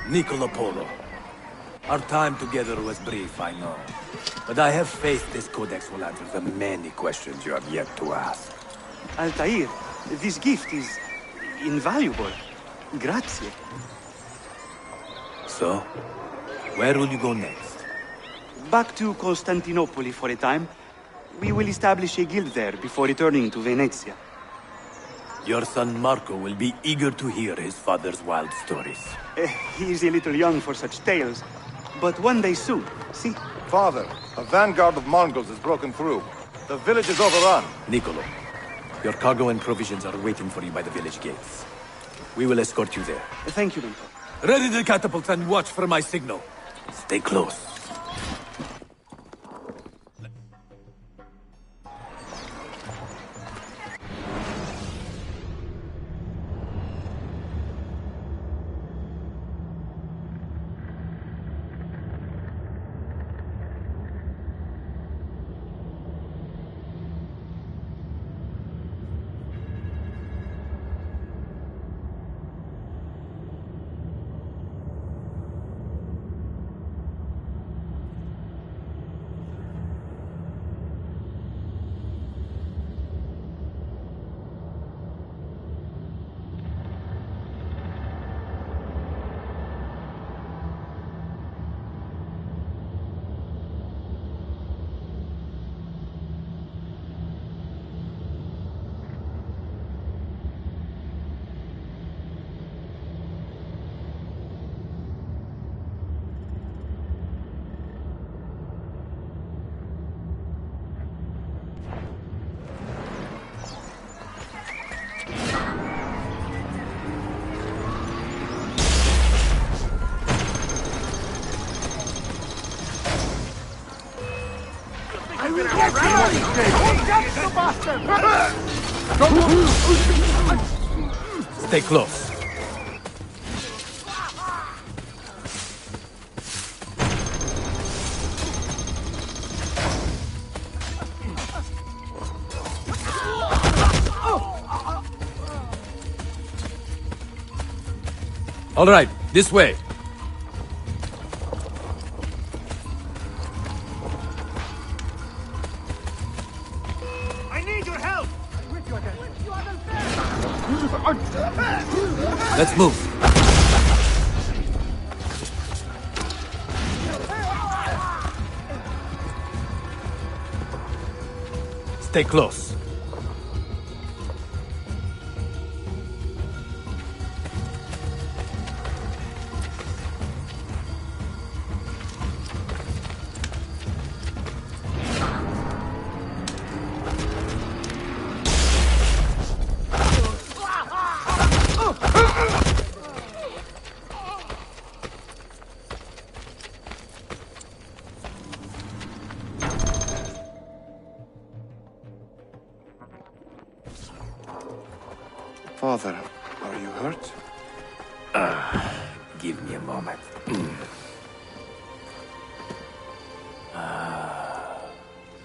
Niccolo Polo. Our time together was brief, I know. But I have faith this codex will answer the many questions you have yet to ask. Altair, this gift is invaluable. Grazie. So, where will you go next? Back to Constantinople for a time. We will establish a guild there before returning to Venezia. Your son Marco will be eager to hear his father's wild stories. He is a little young for such tales, but one day soon, see? Father, a vanguard of Mongols has broken through. The village is overrun. Niccolo, your cargo and provisions are waiting for you by the village gates. We will escort you there. Thank you, Mentor. Ready the catapults and watch for my signal. Stay close. Stay close. All right, this way. Let's move. Stay close. Father, are you hurt? Give me a moment.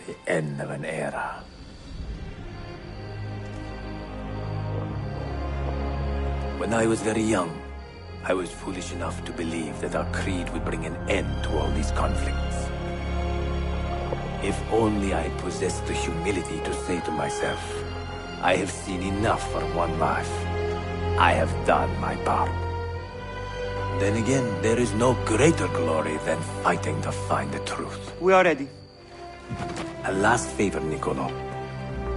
The end of an era. When I was very young, I was foolish enough to believe that our creed would bring an end to all these conflicts. If only I possessed the humility to say to myself, I have seen enough for one life. I have done my part. Then again, there is no greater glory than fighting to find the truth. We are ready. A last favor, Niccolo.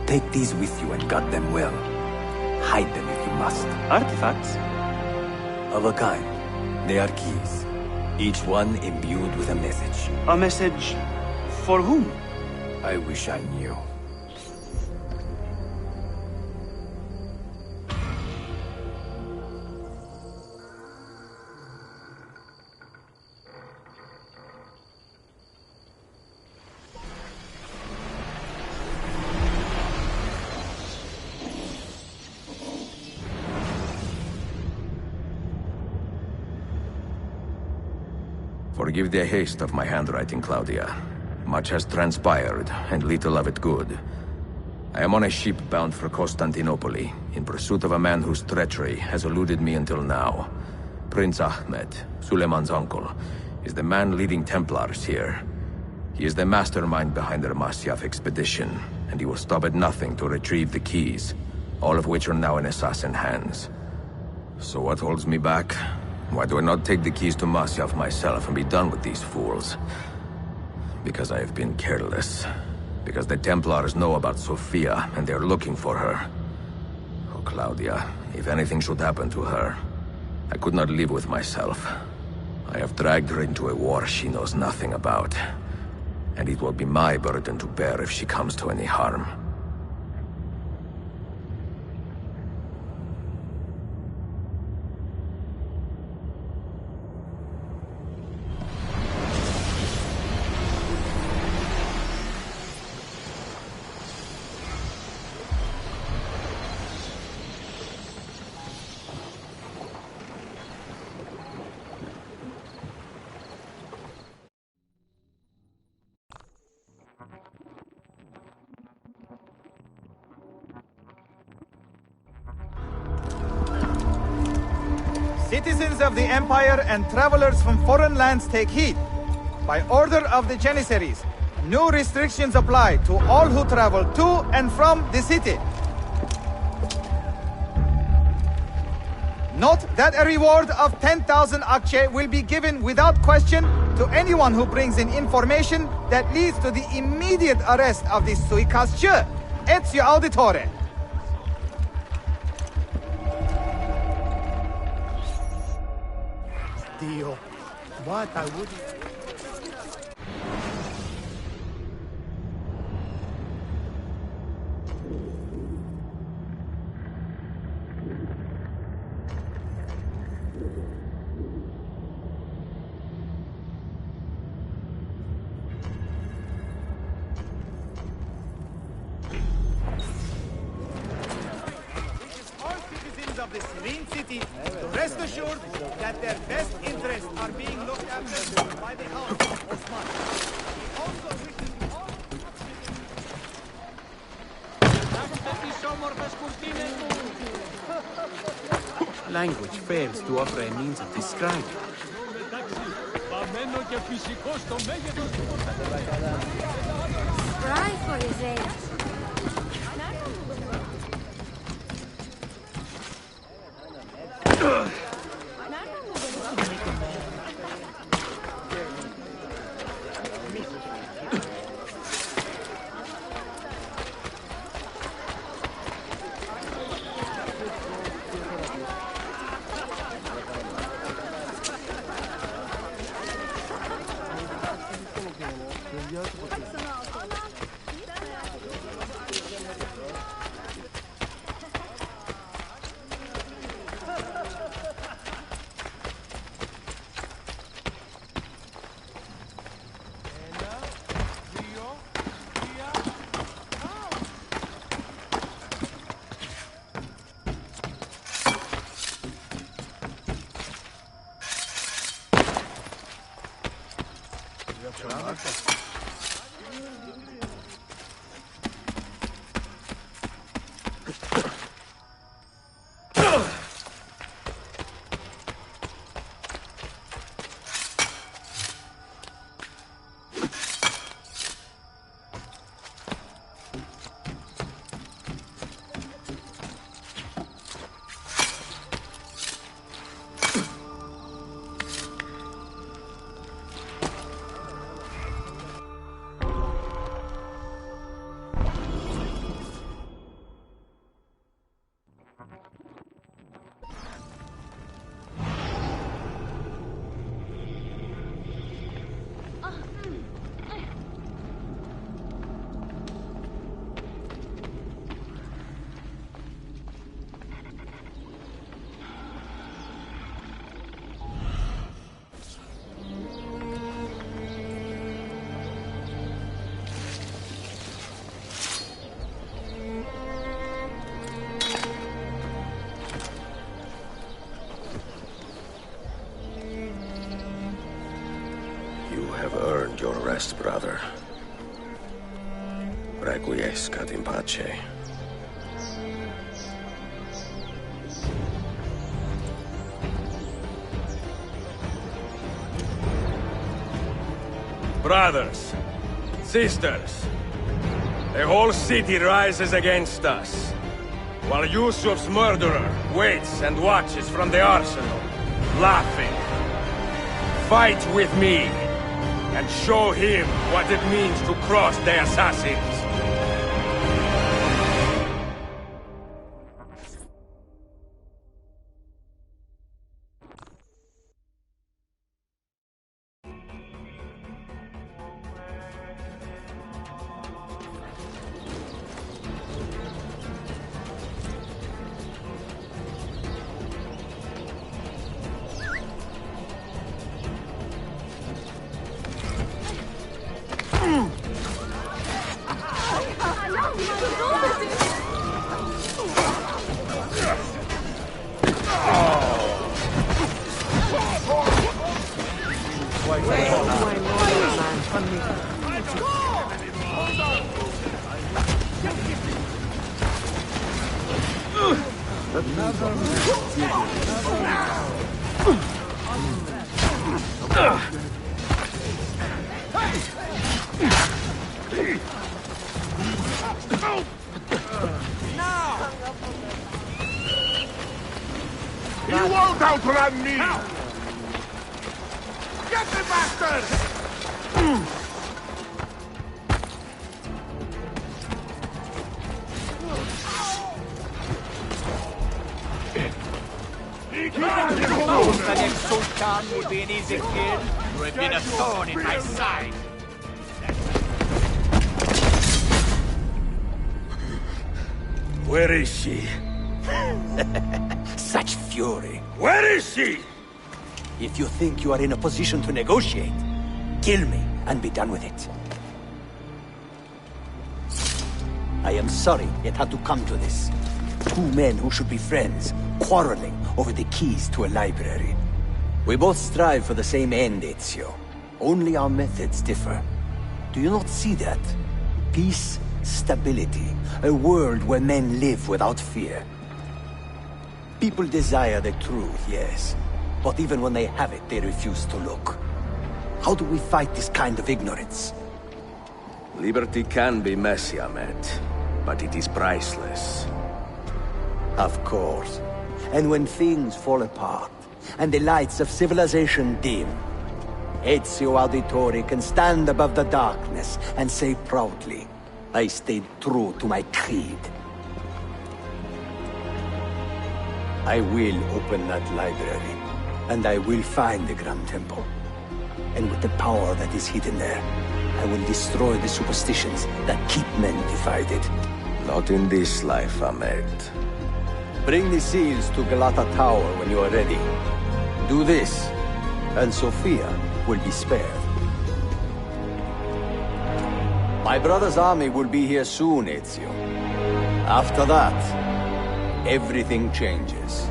Take these with you and guard them well. Hide them if you must. Artifacts? Of a kind. They are keys. Each one imbued with a message. A message for whom? I wish I knew. Forgive the haste of my handwriting, Claudia. Much has transpired, and little of it good. I am on a ship bound for Constantinople, in pursuit of a man whose treachery has eluded me until now. Prince Ahmed, Suleiman's uncle, is the man leading Templars here. He is the mastermind behind the Masyaf expedition, and he will stop at nothing to retrieve the keys, all of which are now in assassin hands. So what holds me back? Why do I not take the keys to Masyaf myself and be done with these fools? Because I have been careless. Because the Templars know about Sophia, and they are looking for her. Oh, Claudia, if anything should happen to her, I could not live with myself. I have dragged her into a war she knows nothing about. And it will be my burden to bear if she comes to any harm. Citizens of the Empire and travelers from foreign lands take heed. By order of the Janissaries, new restrictions apply to all who travel to and from the city. Note that a reward of 10,000 akçe will be given without question to anyone who brings in information that leads to the immediate arrest of the suikastçı. Ezio Auditore. Dio, what I would... Of the serene city to rest assured that their best interests are being looked after by the house of Osman. He also wishes all... Language fails to offer a means of describing. Cry for his age. Your rest, brother. Requiescat in pace. Brothers, sisters, the whole city rises against us, while Yusuf's murderer waits and watches from the arsenal, laughing. Fight with me, and show him what it means to cross the assassins. You won't outrun me! Get the bastard! The next Sultan will be an easy kid. You have been a thorn in my side. Where is she? Such fury. Where is she? If you think you are in a position to negotiate, kill me and be done with it. I am sorry it had to come to this. Two men who should be friends, quarreling over the keys to a library. We both strive for the same end, Ezio. Only our methods differ. Do you not see that? Peace, stability, a world where men live without fear. People desire the truth, yes. But even when they have it, they refuse to look. How do we fight this kind of ignorance? Liberty can be messy, Ahmed, but it is priceless. Of course. And when things fall apart, and the lights of civilization dim, Ezio Auditore can stand above the darkness and say proudly, I stayed true to my creed. I will open that library, and I will find the Grand Temple. And with the power that is hidden there, I will destroy the superstitions that keep men divided. Not in this life, Ahmed. Bring the seals to Galata Tower when you are ready. Do this, and Sophia will be spared. My brother's army will be here soon, Ezio. After that, everything changes.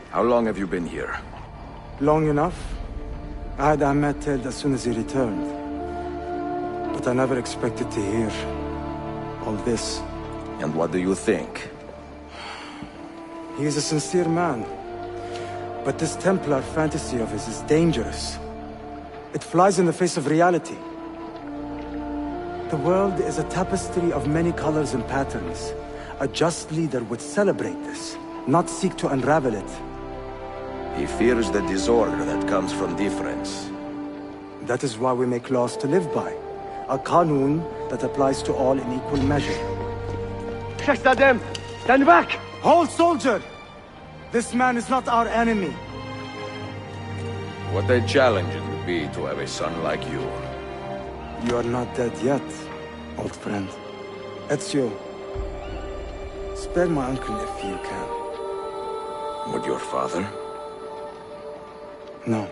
How long have you been here? Long enough. I had Ahmed killed as soon as he returned. But I never expected to hear all this. And what do you think? He is a sincere man. But this Templar fantasy of his is dangerous. It flies in the face of reality. The world is a tapestry of many colors and patterns. A just leader would celebrate this, not seek to unravel it. He fears the disorder that comes from difference. That is why we make laws to live by. A qanun that applies to all in equal measure. Shahzadem, stand back! Hold, soldier! This man is not our enemy. What a challenge it would be to have a son like you. You are not dead yet, old friend. Ezio, spare my uncle if you can. Would your father? No.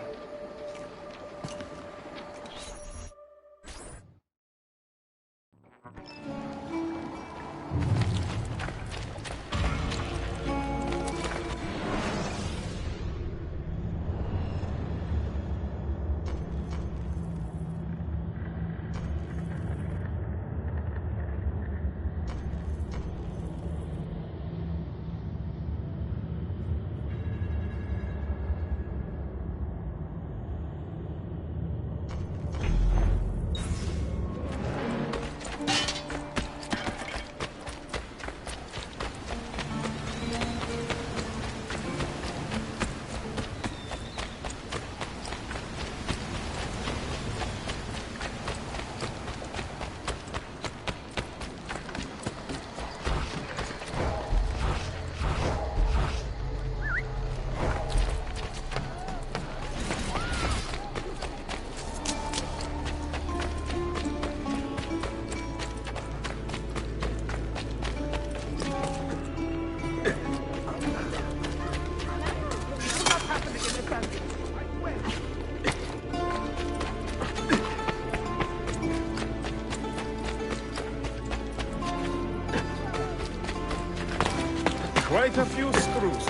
Quite a few screws.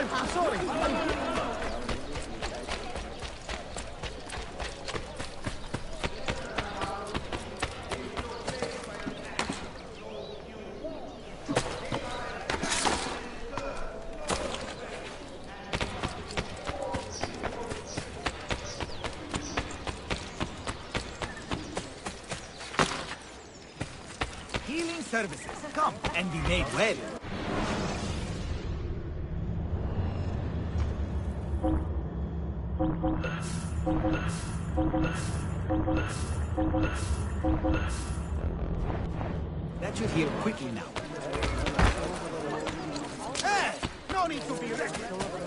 I'm sorry. Healing services. Come and be made well. That should heal quickly now. Hey! No need to be reckless.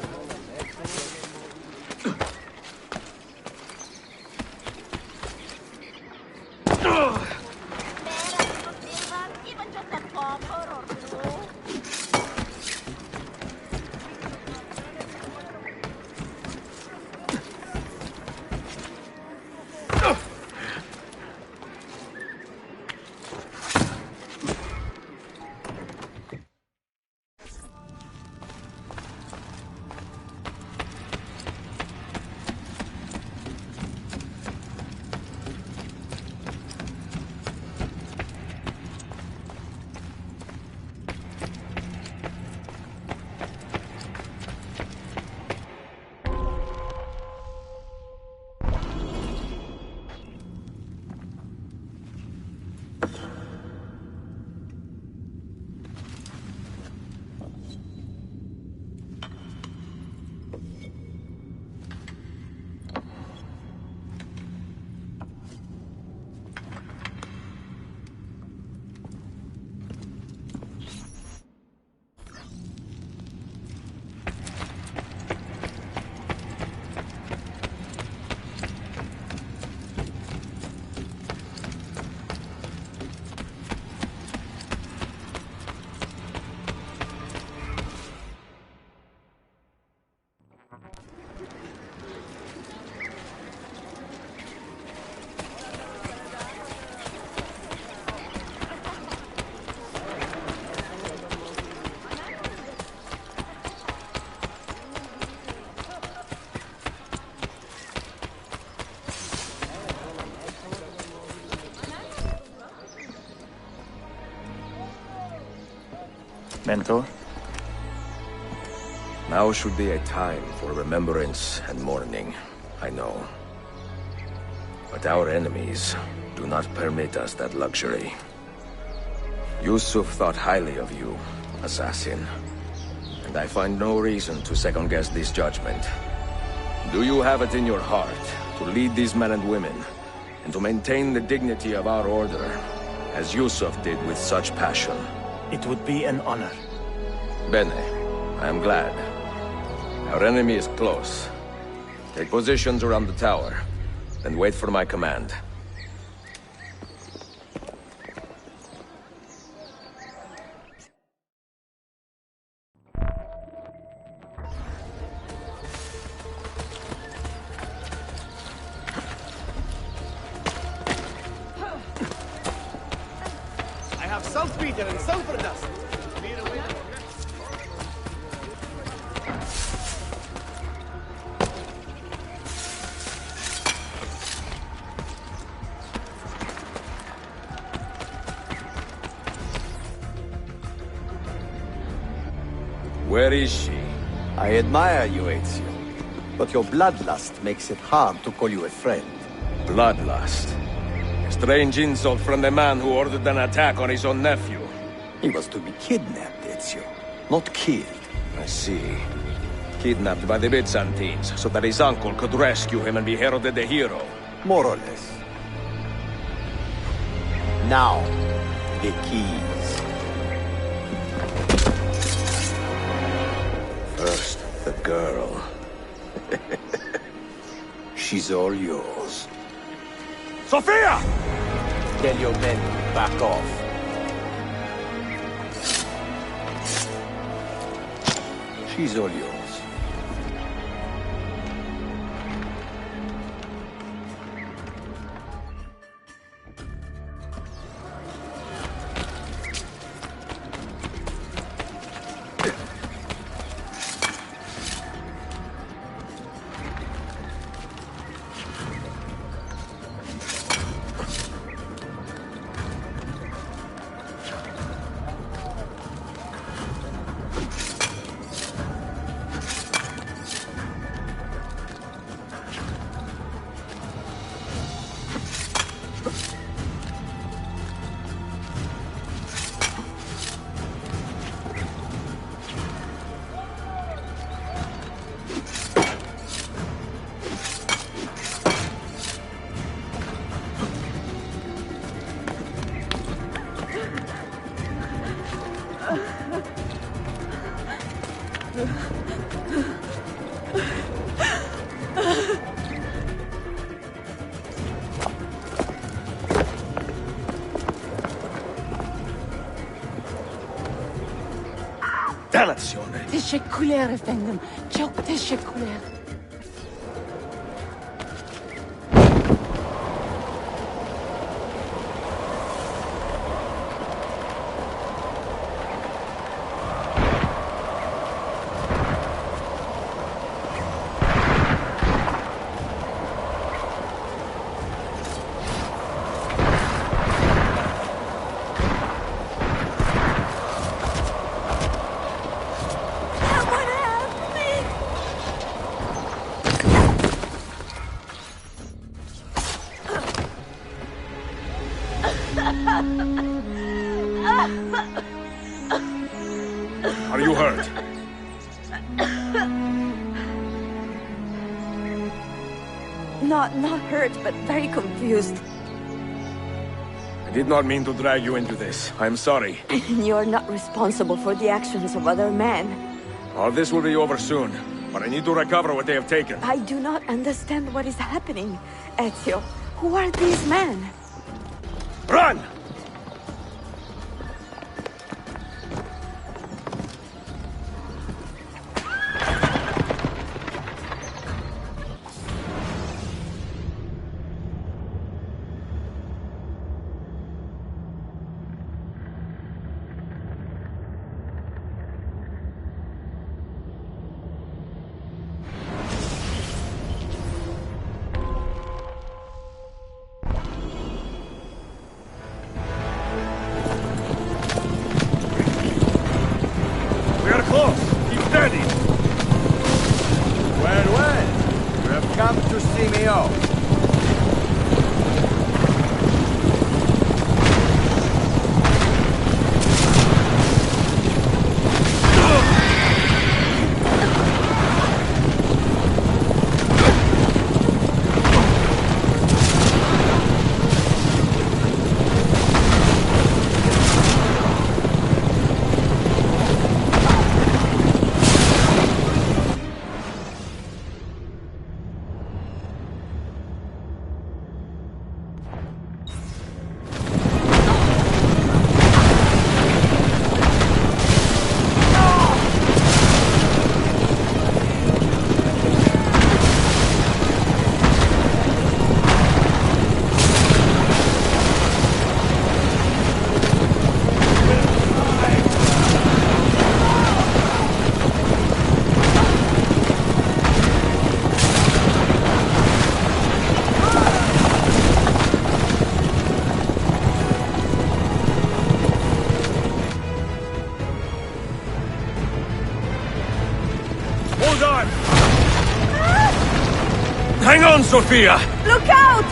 Mentor? Now should be a time for remembrance and mourning, I know. But our enemies do not permit us that luxury. Yusuf thought highly of you, assassin. And I find no reason to second-guess this judgment. Do you have it in your heart to lead these men and women, and to maintain the dignity of our order, as Yusuf did with such passion? It would be an honor. Bene, I am glad. Our enemy is close. Take positions around the tower, and wait for my command. have saltpeter and sulfur dust. Where is she? I admire you, Ezio. But your bloodlust makes it hard to call you a friend. Bloodlust. A strange insult from the man who ordered an attack on his own nephew. He was to be kidnapped, Ezio, not killed. I see. Kidnapped by the Byzantines, so that his uncle could rescue him and be heralded a hero. More or less. Now, the keys. First, the girl. She's all yours. Sophia! Tell your men to back off. She's all yours. Dannazione! تشكلير efendim. Çok teşekkürler. Are you hurt? Not hurt, but very confused. I did not mean to drag you into this. I'm sorry. You're not responsible for the actions of other men. All this will be over soon, but I need to recover what they have taken. I do not understand what is happening. Ezio, who are these men? Run! on, Sophia! Look out!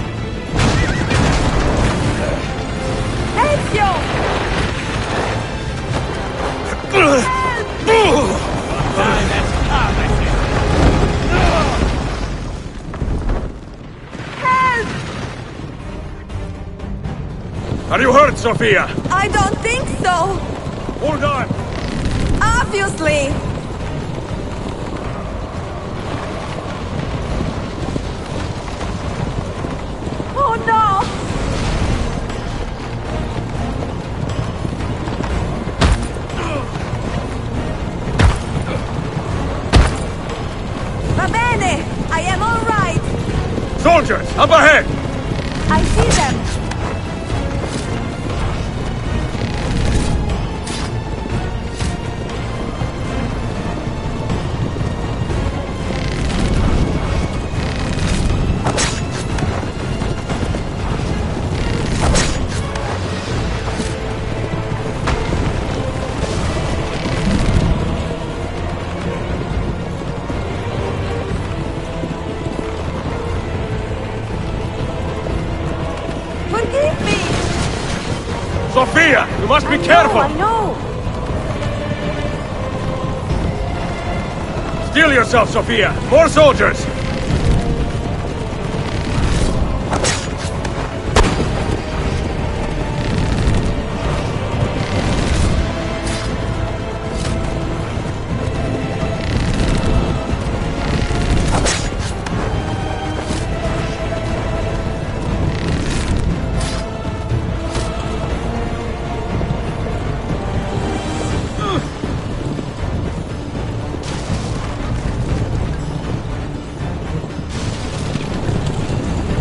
Ezio! Help! Are you hurt, Sophia? I don't think so! Hold on! Obviously! Oh no! Va bene! I am all right! Soldiers, up ahead! I see them! Forgive me! Sophia, you must be I careful! know! Steel yourself, Sophia! More soldiers!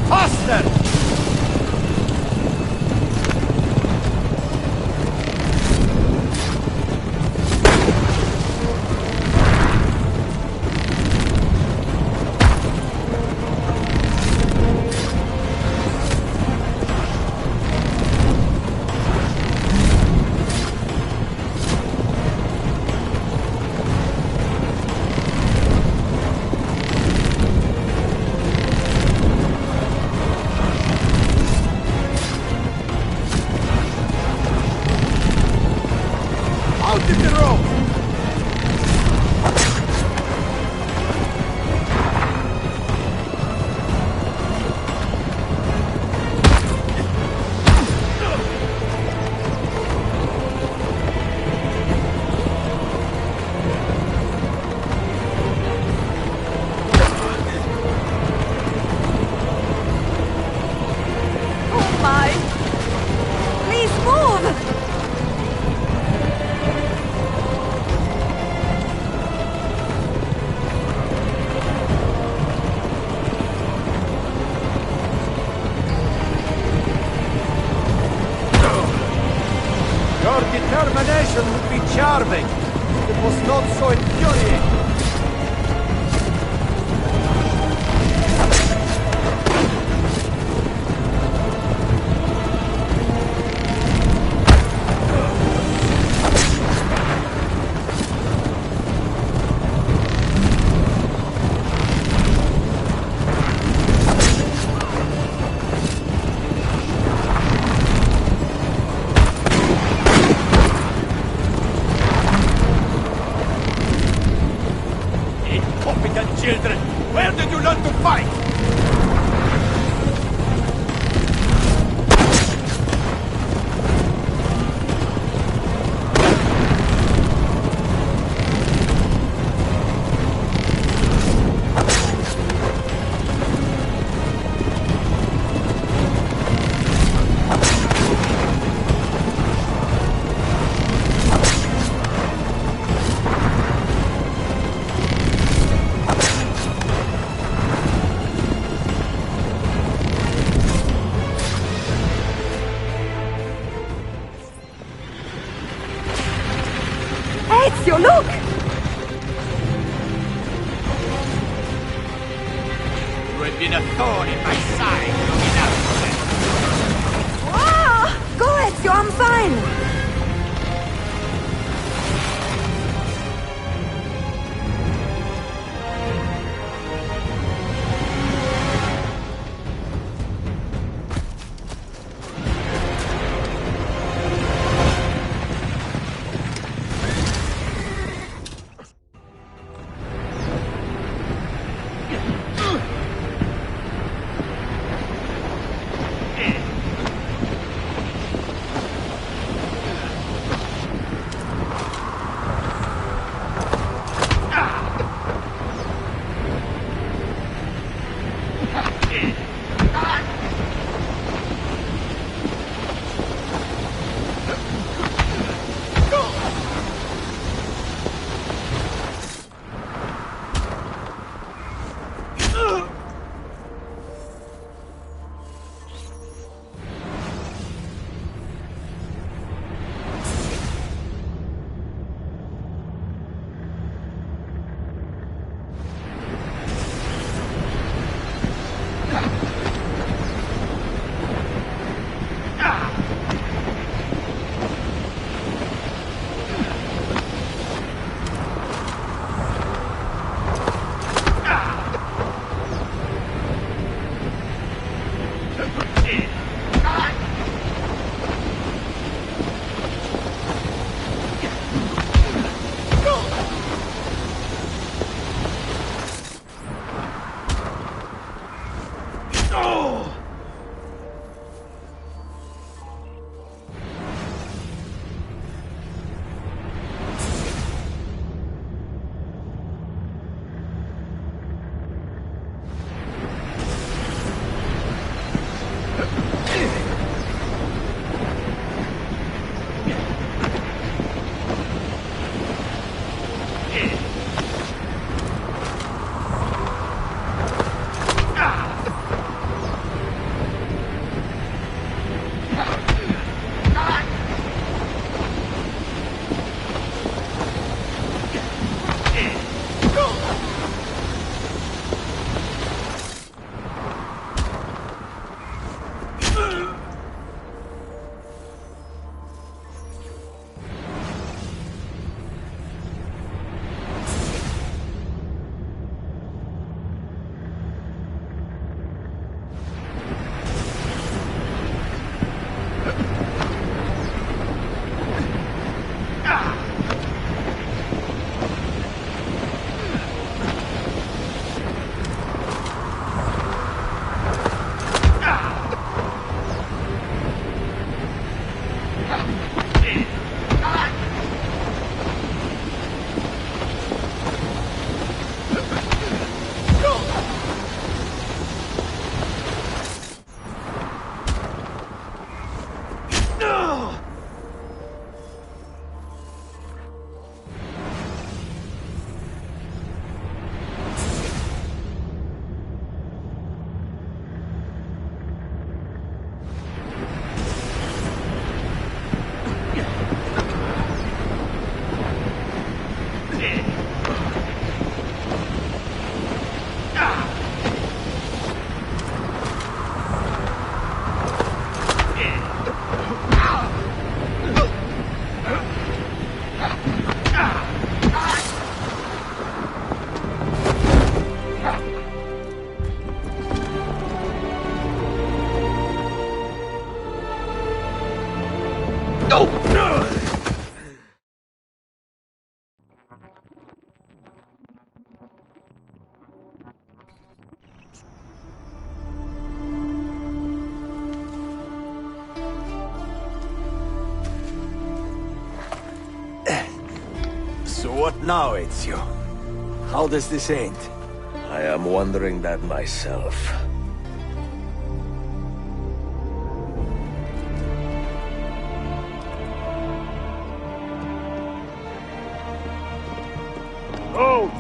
Faster! Out in the road! Oh my! Please move! Your determination would be charming. It was not so infuriating. Incompetent children! Where did you learn to fight? Ezio, look! You have been a thorn in my side long enough. Ah! Go, Ezio, I'm fine! So what now, Ezio? How does this end? I am wondering that myself. Oh!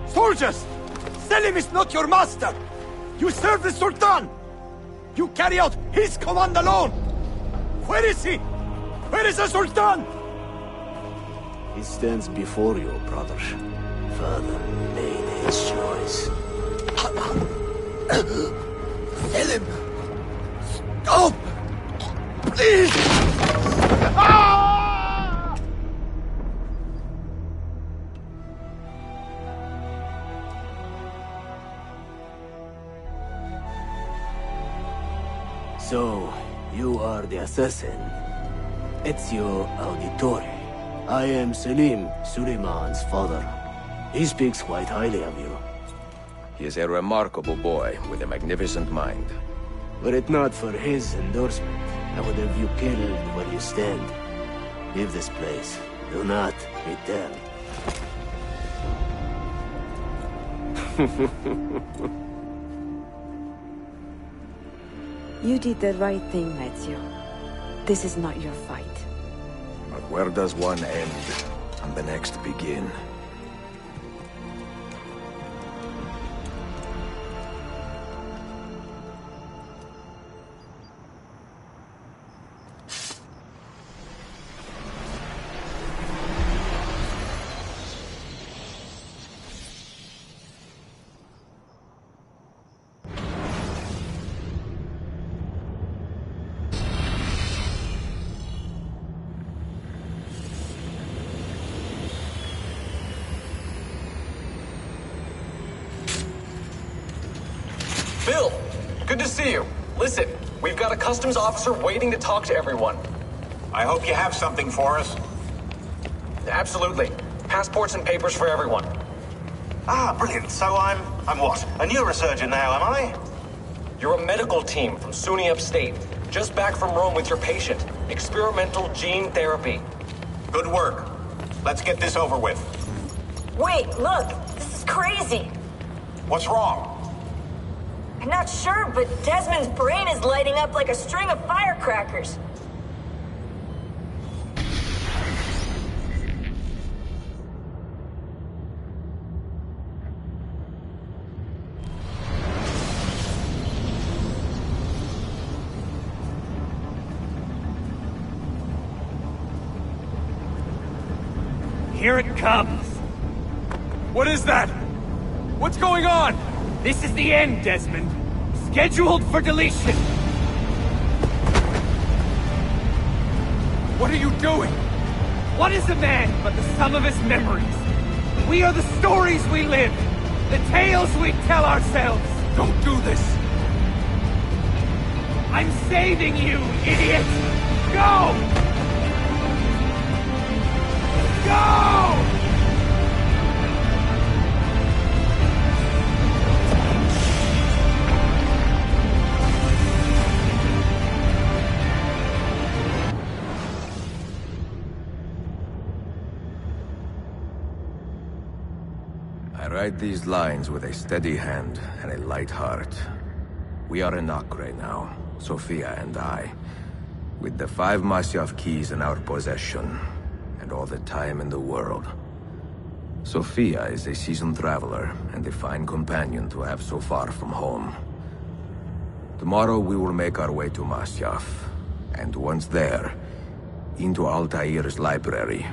Soldiers! Selim is not your master! You serve the Sultan! You carry out his command alone! Where is he? Where is the Sultan? He stands before you, brother. Father made his choice. Selim! Stop! Please! Ah! So, you are the assassin. Ezio Auditore. I am Selim, Suleiman's father. He speaks quite highly of you. He is a remarkable boy with a magnificent mind. Were it not for his endorsement, I would have you killed where you stand. Leave this place. Do not return. You did the right thing, Ezio. This is not your fight. But where does one end and the next begin? Bill, good to see you. Listen, we've got a customs officer waiting to talk to everyone. I hope you have something for us. Absolutely. Passports and papers for everyone. Ah, brilliant. So I'm what? A neurosurgeon now, am I? You're a medical team from SUNY Upstate. Just back from Rome with your patient. Experimental gene therapy. Good work. Let's get this over with. Wait, look! This is crazy! What's wrong? I'm not sure, but Desmond's brain is lighting up like a string of firecrackers. Here it comes! What is that? What's going on? This is the end, Desmond. Scheduled for deletion. What are you doing? What is a man but the sum of his memories? We are the stories we live, the tales we tell ourselves. Don't do this. I'm saving you, idiot! Go! Go! write these lines with a steady hand and a light heart. We are in Acre now, Sophia and I, with the 5 Masyaf keys in our possession, and all the time in the world. Sophia is a seasoned traveler, and a fine companion to have so far from home. Tomorrow we will make our way to Masyaf, and once there, into Altair's library,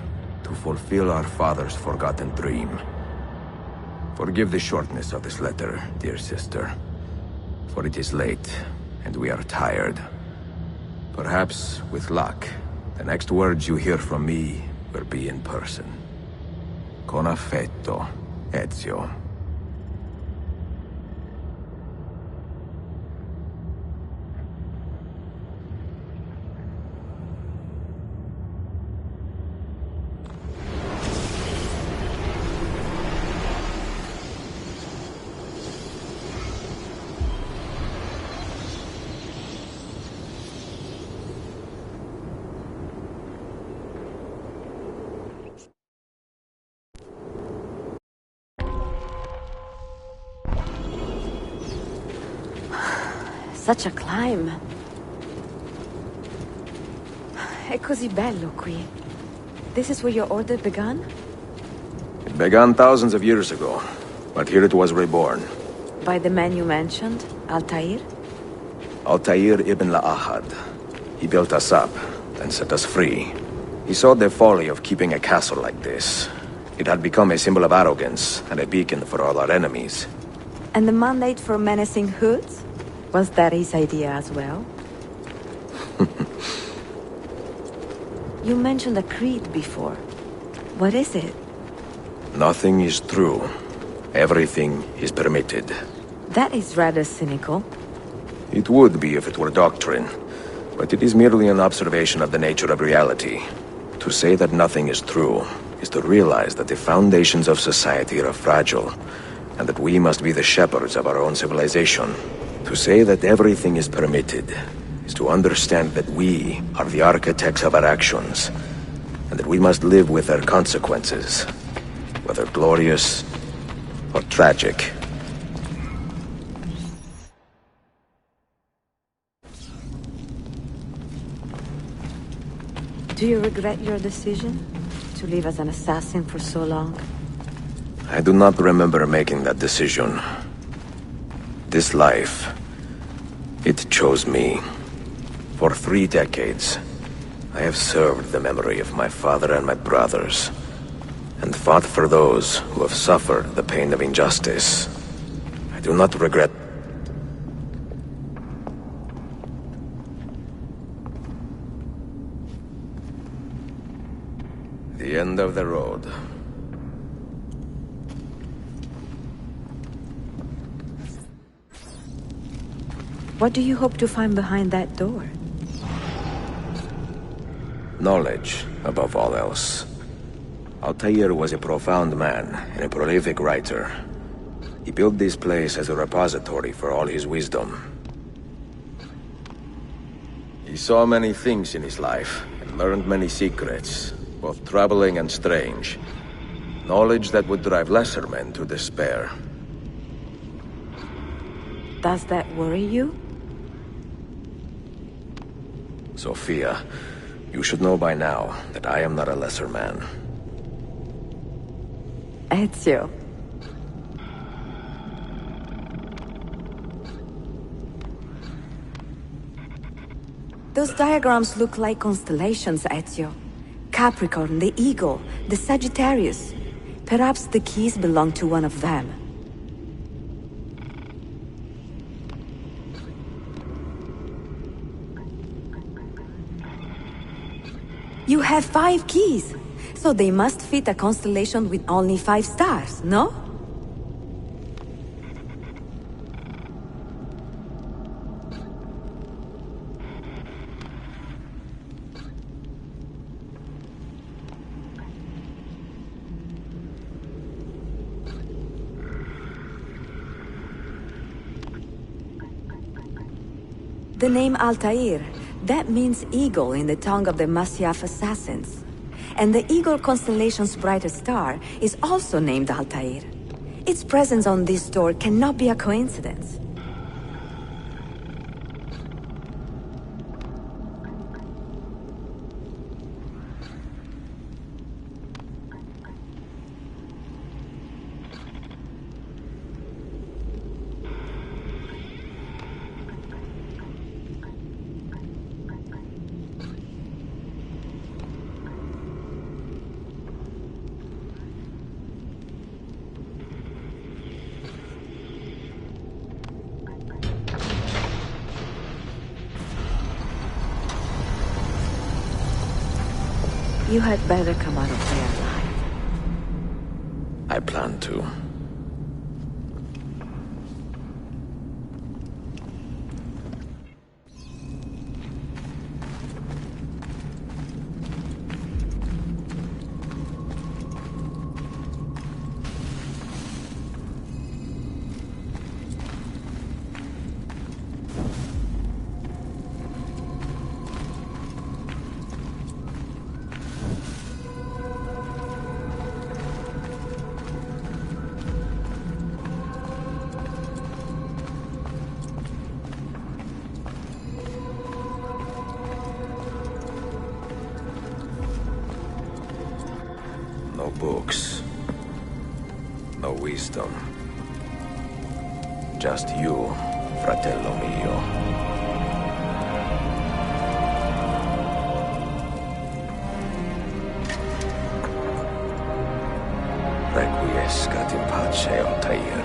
to fulfill our father's forgotten dream. Forgive the shortness of this letter, dear sister, for it is late, and we are tired. Perhaps, with luck, the next words you hear from me will be in person. Con affetto, Ezio. Such a climb. È così bello qui. This is where your order began? It began thousands of years ago, but here it was reborn. By the man you mentioned, Altair? Altair ibn La'ahad. He built us up, and set us free. He saw the folly of keeping a castle like this. It had become a symbol of arrogance, and a beacon for all our enemies. And the mandate for menacing hoods? Was that his idea as well? You mentioned a creed before. What is it? Nothing is true. Everything is permitted. That is rather cynical. It would be if it were doctrine, but it is merely an observation of the nature of reality. To say that nothing is true is to realize that the foundations of society are fragile, and that we must be the shepherds of our own civilization. To say that everything is permitted is to understand that we are the architects of our actions, and that we must live with their consequences, whether glorious or tragic. Do you regret your decision to live as an assassin for so long? I do not remember making that decision. This life, it chose me. For 3 decades, I have served the memory of my father and my brothers, and fought for those who have suffered the pain of injustice. I do not regret. The end of the road. What do you hope to find behind that door? Knowledge, above all else. Altair was a profound man and a prolific writer. He built this place as a repository for all his wisdom. He saw many things in his life, and learned many secrets, both troubling and strange. Knowledge that would drive lesser men to despair. Does that worry you? Sophia, you should know by now that I am not a lesser man. Ezio. Those diagrams look like constellations, Ezio. Capricorn, the Eagle, the Sagittarius. Perhaps the keys belong to one of them. You have 5 keys, so they must fit a constellation with only 5 stars, no? The name Altair, that means eagle in the tongue of the Masyaf assassins. And the eagle constellation's brightest star is also named Altair. Its presence on this door cannot be a coincidence. You had better come out of there alive. I plan to. No books. No wisdom. Just you, fratello mio. Requiescat in pace, Altair.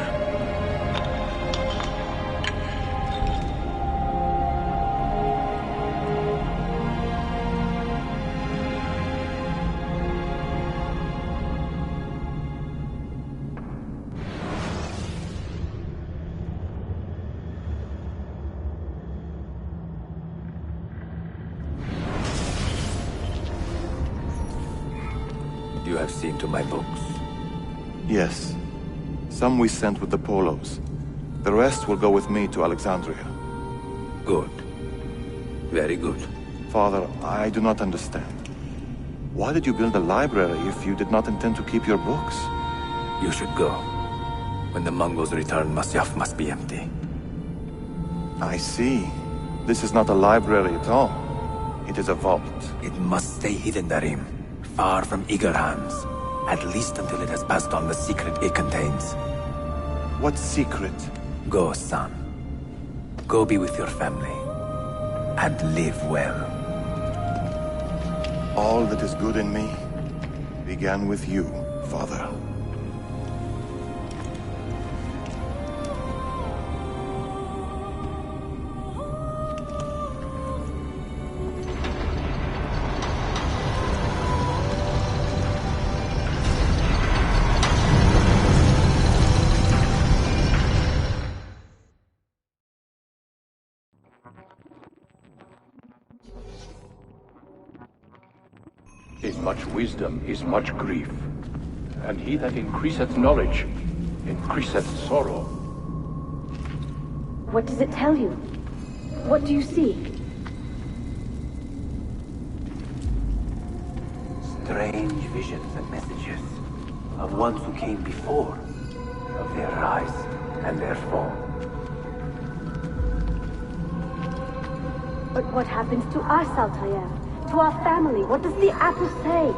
You have seen to my books? Yes. Some we sent with the Polos. The rest will go with me to Alexandria. Good. Very good. Father, I do not understand. Why did you build a library if you did not intend to keep your books? You should go. When the Mongols return, Masyaf must be empty. I see. This is not a library at all. It is a vault. It must stay hidden, Darim. Far from eager hands. At least until it has passed on the secret it contains. What secret? Go, son. Go be with your family. And live well. All that is good in me began with you, Father. In much wisdom is much grief, and he that increaseth knowledge increaseth sorrow. What does it tell you? What do you see? Strange visions and messages of ones who came before, of their rise and their fall. But what happens to us, Altair? To our family? What does the apple say?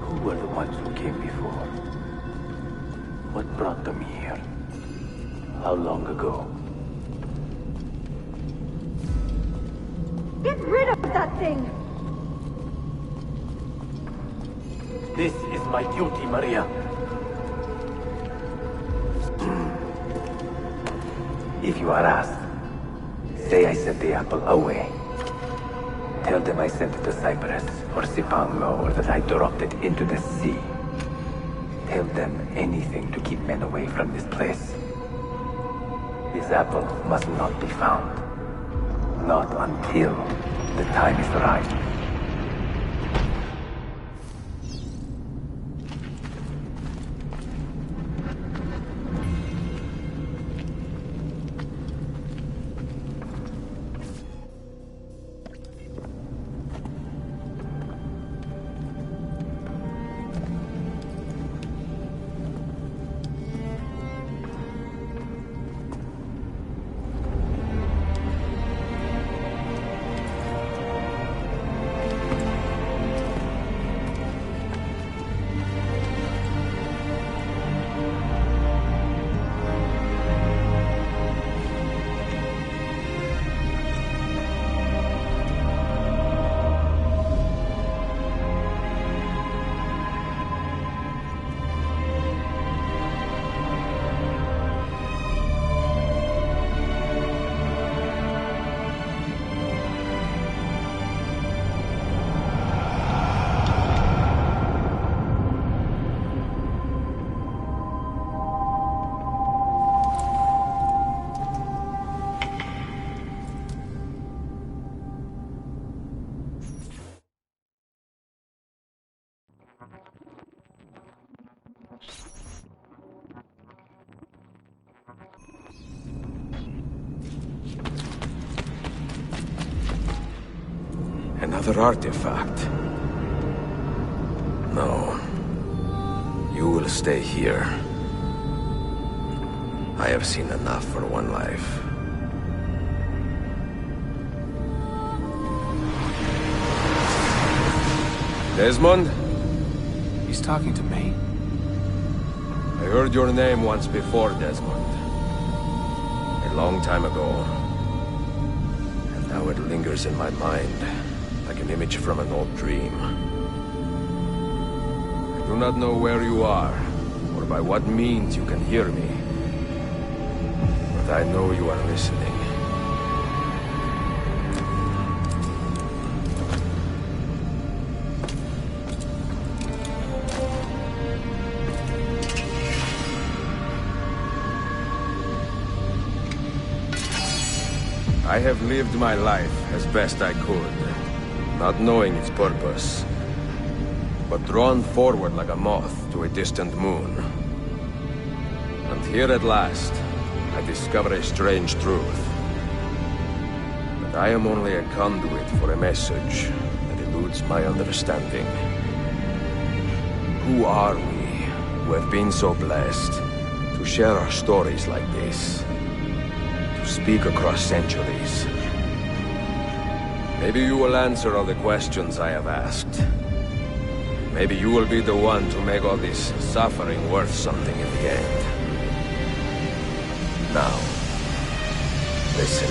Who were the ones who came before? What brought them here? How long ago? Get rid of that thing! This is my duty, Maria. If you are asked, say I sent the apple away. Tell them I sent it to Cyprus or Cipango, or that I dropped it into the sea. Tell them anything to keep men away from this place. This apple must not be found. Not until the time is right. Another artifact. No. You will stay here. I have seen enough for one life. Desmond? He's talking to me. I heard your name once before, Desmond. A long time ago. And now it lingers in my mind, like an image from an old dream. I do not know where you are, or by what means you can hear me. But I know you are listening. I have lived my life as best I could, not knowing its purpose, but drawn forward like a moth to a distant moon. And here at last, I discover a strange truth. That I am only a conduit for a message that eludes my understanding. Who are we, who have been so blessed, to share our stories like this? To speak across centuries? Maybe you will answer all the questions I have asked. Maybe you will be the one to make all this suffering worth something in the end. Now, listen.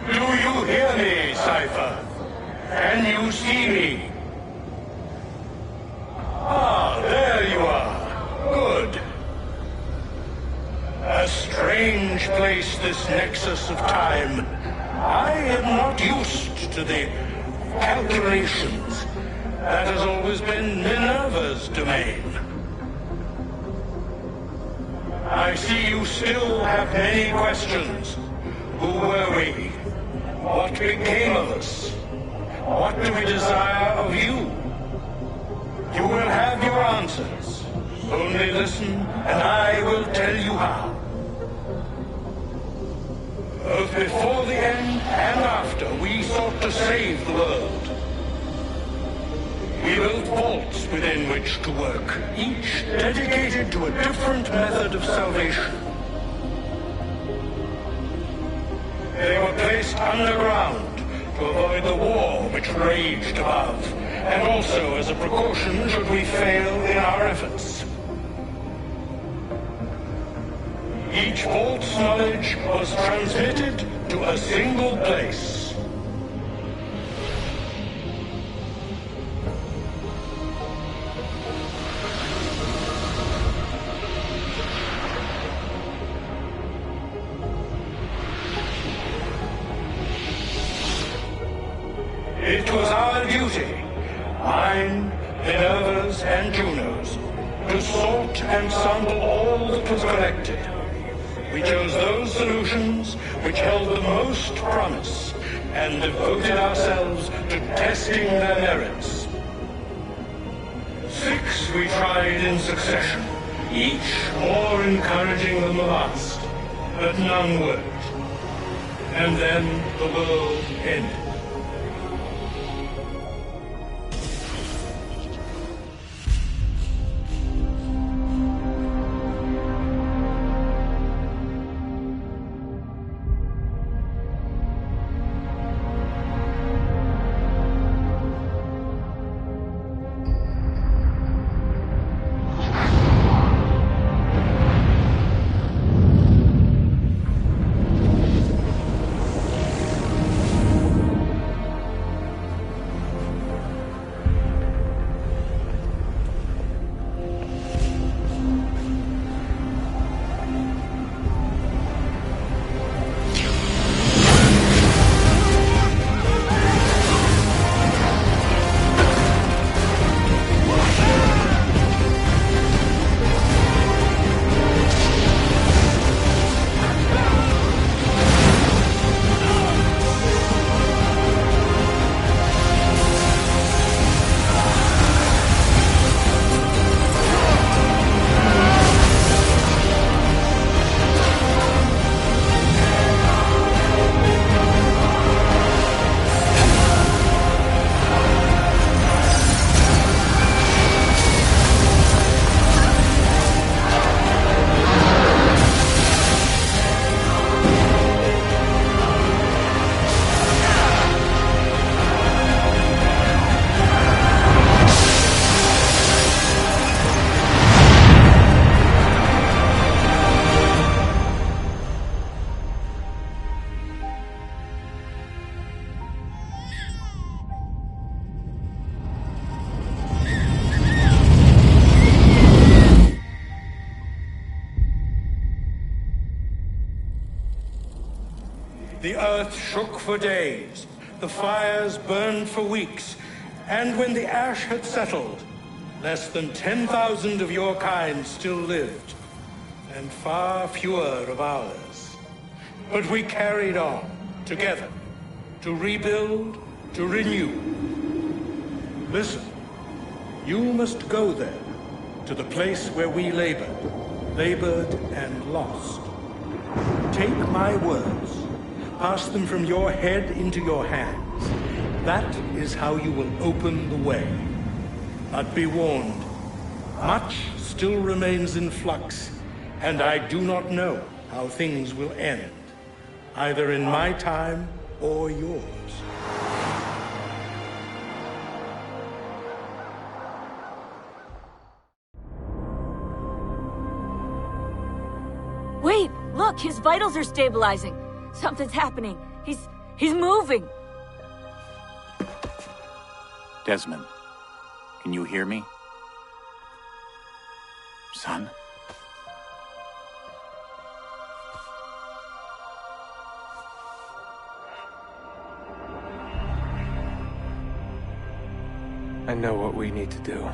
Do you hear me, Cypher? Can you see me? Ah, there you are. Good. A strange place, this nexus of time. I am not used to the calculations. That has always been Minerva's domain. I see you still have many questions. Who were we? What became of us? What do we desire of you? You will have your answers. Only listen, and I will tell you how. Both before the end and after, we sought to save the world. We built vaults within which to work, each dedicated to a different method of salvation. They were placed underground to avoid the war which raged above, and also as a precaution should we fail in our efforts. Each vault's knowledge was transmitted to a single place. It was our duty, mine, Minerva's, and Juno's, to sort and sample all that was collected. We chose those solutions which held the most promise, and devoted ourselves to testing their merits. 6 we tried in succession, each more encouraging than the last, but none worked. And then the world ended. The earth shook for days, the fires burned for weeks, and when the ash had settled, less than 10,000 of your kind still lived, and far fewer of ours. But we carried on, together, to rebuild, to renew. Listen, you must go there, to the place where we labored and lost. Take my words, pass them from your head into your hands. That is how you will open the way. But be warned, much still remains in flux, and I do not know how things will end, either in my time or yours. Wait, look, his vitals are stabilizing. Something's happening. He's moving. Desmond, can you hear me? Son? I know what we need to do.